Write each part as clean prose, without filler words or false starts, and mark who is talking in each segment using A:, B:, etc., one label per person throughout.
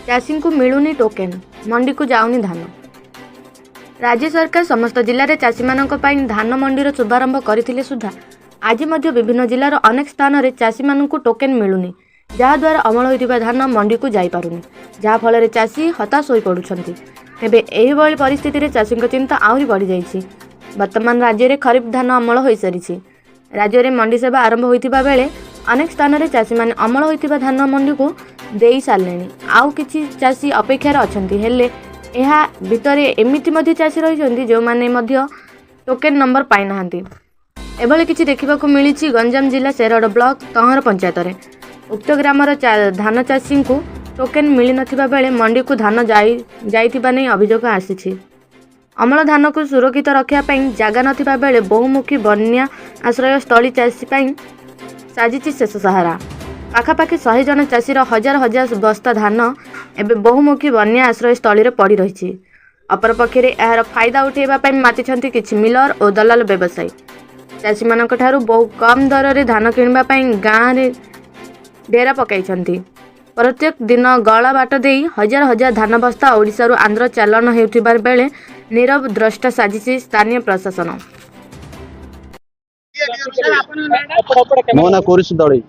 A: चाषी को मिलूनी टोकेन मंडी को जाऊनी धान। राज्य सरकार समस्त जिले में चाषी मानक पई धान मंडीर शुभारंभ करथिले सुधा आज मध्य विभिन्न जिलार अनेक स्थान में चाषी मानक टोकेन मिलूनी, जहाद्वारा अमल होइतिबा धान मंडी को जाई पारुनी, जहा फल चाषी हताश होई पडुछंती। तेबे एहिभଳି परिस्थिति चाषी चिंता आहरी बढ़ी जाइछि। वर्तमान राज्य में खरीफ धान अमल हो सारी। राज्य में मंडी सेवा आरंभ होइतिबा बेले अनेक स्थान में चाषी माने अमल होइतिबा धान मंडी को देई सारलेनी। आउ किछि चाषी अपेक्षार अछंती, हेले एहा भितरे एमिति मध्य चाषी रहिछंती जो माने मध्य टोकेन नंबर पाई नाहांती। एभଳି किछि देखिबाकू मिलिछि गंजाम जिला शेरड ब्लॉक तहर पंचायत रे। उक्त ग्रामर धान चाषी को टोकेन मिली नथिबा बेले मंडी को धान जाइतिबा नै अभियोग आसीछि। अमल धान को सुरक्षित रखिया पई जागा नथिबा बेले बहुमुखी बन्या आश्रय स्थली चाषी पई साजिछि शेष सहारा। पाखापाखि 100 जन चाषीर हजार हजार बस्ता धान एवं बहुमुखी बन्या आश्रय स्थली पड़ी रही। अपरपक्षे यार फायदा उठेबा पई मातिछंती किछि मिलर और दलाल व्यवसायी। चाषी मानक ठारू बहु कम दर रे धान किणवा पई गाँ रे डेरा पकाइछंती। प्रत्येक दिन गला बाट देई हजार हजार धान बस्ता ओडिशा रु आंध्र चालान हेउथिबार बेले नीरव द्रष्टा साजिछि स्थानीय प्रशासन।
B: मो ना कोरिस दळी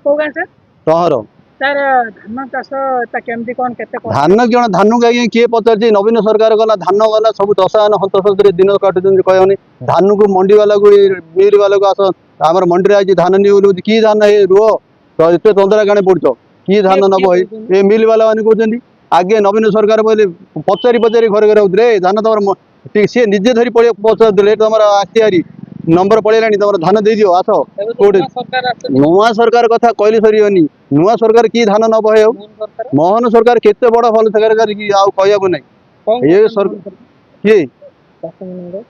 C: को गां सर
B: तहर
C: सर धान चाष ता केमती कोन केते कोन
B: धान किण धान गाई किए पचार नवीन सरकार गला धान गला सब दशान हंतसरे दिन काटुन कहनी धान को मंडी वाला को मिल वाला को आस आम मंडी आज धान नहीं कि धान रुह तो एत तंदरा गाने पड़छ कि धान नब ये मिल वाला मैंने कहते आगे नवीन सरकार बोले पचारि पचारि घर घर होते धान तुम सी निजे धरी पड़े पचार तुम आखिरी नंबर पड़ेगा तुम धान दे दियो आस कोटे नुआ सरकार कथा कहली सरीबनी नुआ सरकार कि धान नब मोहन सरकार केते बड़ भल सरकार कि आउ कहया ना ये सरकार किए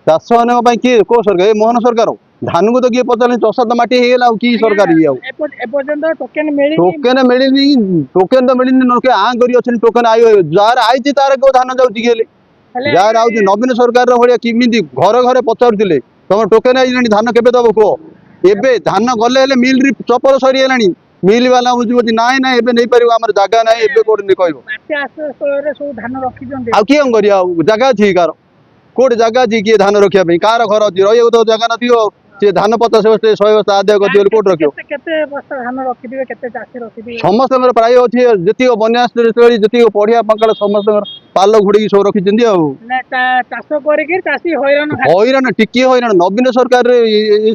B: चाष मान किए को सरकार मोहन सरकार धान को तो किए पचार चषा तो माटी होगा कि सरकार ये टोकेन मिलनी टोकेन तो मिलनी लोके आ कर टोकेन आई जार आई तार को धान जाऊँगी जार आउे नवीन सरकार भाया किमी घर घर पचारुले तुम टोकेन आई धान के दब कह एबे धान गले मिल चपल सरीगला मिल वाला बुझे ना ना एबे नहीं पार आम जगह ना एबे कौटे कह किए कर जगह अच्छी कार कौटे जगह अच्छी किए धान रखापी कार घर अच्छी रही तो जगह न सी धान 50 बस्ता 100 बस्ता आदाय कर कौट रख समस्त प्राय अच्छी जी बनयास्थली जी पढ़िया पंकाल समस्त पाल घोड़ी सब रखी हईराण टिकी हईराण नवीन सरकार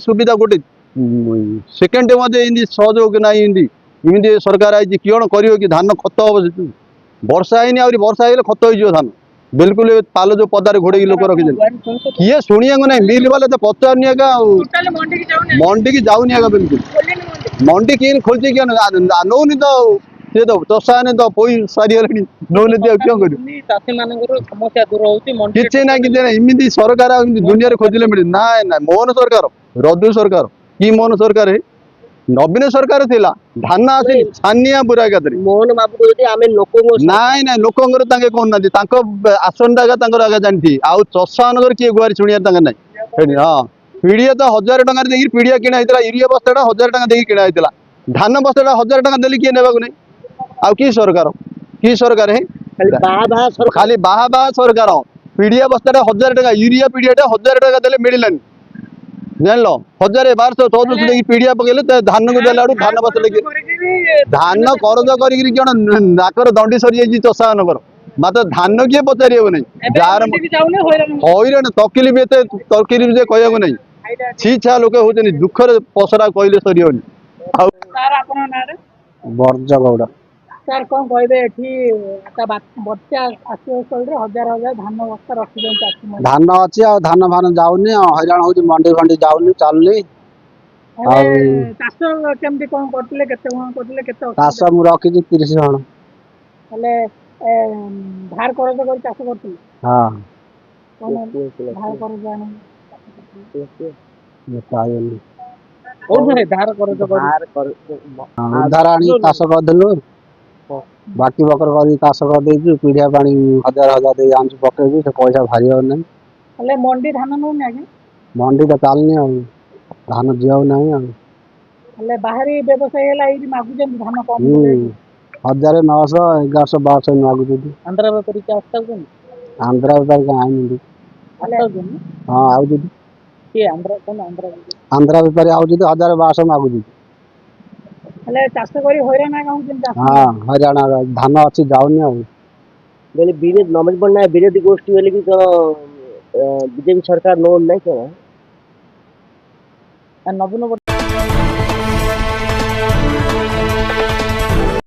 B: सुविधा गोटे सेकेंड सहयोग ना इमती सरकार आई किण कर धान खत हम वर्षा है वर्षा है खत हो धान बिल्कुल पाल जो पदार घोड़े लोक रखी किए शुणिया ना मिल वाले तो पचारनी मंडी की जाऊनी बिल्कुल मंडी किए खोलती क्या नौनी तो सी तो चषा ने तो पोई सारीगले नौनी क्या किसी ना कि इमती सरकार दुनिया खोजिले मिले ना ना मोहन सरकार रदू सरकार कि मोहन सरकार है नवीन सरकार थिला धान आसी छानिया पूरा एकादरी
C: मोहन बाबू
B: नाई ना लोक कहना आसन जगह आगे जानती आउ चषा मान किए गुआरी शुणिया ना हाँ पीड़िया तो 1000 टकर देखिए पीड़िया किणा यूरिया बस्ता 1000 टका देखिए किणा धान बस्ता 1000 टका देली किए नेबा नहीं आउ कि सरकार है खाली बाहा बाहा सरकार पीड़िया बस्ता 1000 टका यूरिया पीड़िया 1000 टका देले मिललानी जान लो 1200-1400 देखिए पीड़िया पकड़े धान को देला धान बस लगे धान करज कर नाकर दंडी सरी जाइए चषा मानकर मात्र धान किए पचार नहीं जार हईराण तकिली भी एत तकिली भी कह नहीं छी छा लोक होती दुखर पसरा कहले सरीबनी बर्ज गौड़
C: सर कौन कहबे बच्चा हजार हजार धान बस्ता रखी
B: धान अच्छी धान फान जाऊनी हईराण हो मंडी फंडी जाऊनी चलनी
C: चाष केमती कौन करते केते
B: चाष मु रखी 30 जन
C: धार करज कर चाष करते
B: हाँ
C: धार करज
B: धार उधार आनी चाष करदेलु बाकी बकर कर चाष कर पीढ़िया पानी 1000 दे आंच पकई से पैसा भारी ना
C: मंडी धान नौ
B: मंडी तो चलनी धान जीव ना
C: बाहरी व्यवसाय मागुच धान कम
B: 1900 1100 ମାଗୁଛନ୍ତି।
C: ଆନ୍ଧ୍ର ବେପାରୀ କିଏ ଆସୁଛନ୍ତି?
B: ଆନ୍ଧ୍ରା ବେପାରୀ କାଇଁ ଆଇନାହାନ୍ତି।
C: ଆସୁଛନ୍ତି
B: ହଁ ଆଉଛନ୍ତି।
C: କିଏ ଆନ୍ଧ୍ର କୋନ ଆନ୍ଧ୍ର ବେପାରୀ?
B: ଆନ୍ଧ୍ରା ବେପାରୀ ଆଉଛନ୍ତି 1200 ମାଗୁଛନ୍ତି।
C: ହେଲେ ଚାଷ କରି ହଇରାଣ ଏକା ହଉଛନ୍ତି ଚାଷୀ
B: ହଁ ହଇରାଣ ଧାନ ଅଛି ଯାଉନି ଆଉ।
D: ବୋଲେ ବିରୋଧୀ ନବୀନ ପଟ୍ଟନାୟକ ବିରୋଧୀ ଗୋଷ୍ଠୀ ବୋଲି କି କଣ ବିଜେପି ସରକାର ନଉନି ନାଇଁ କଣ?
C: ନବୀନ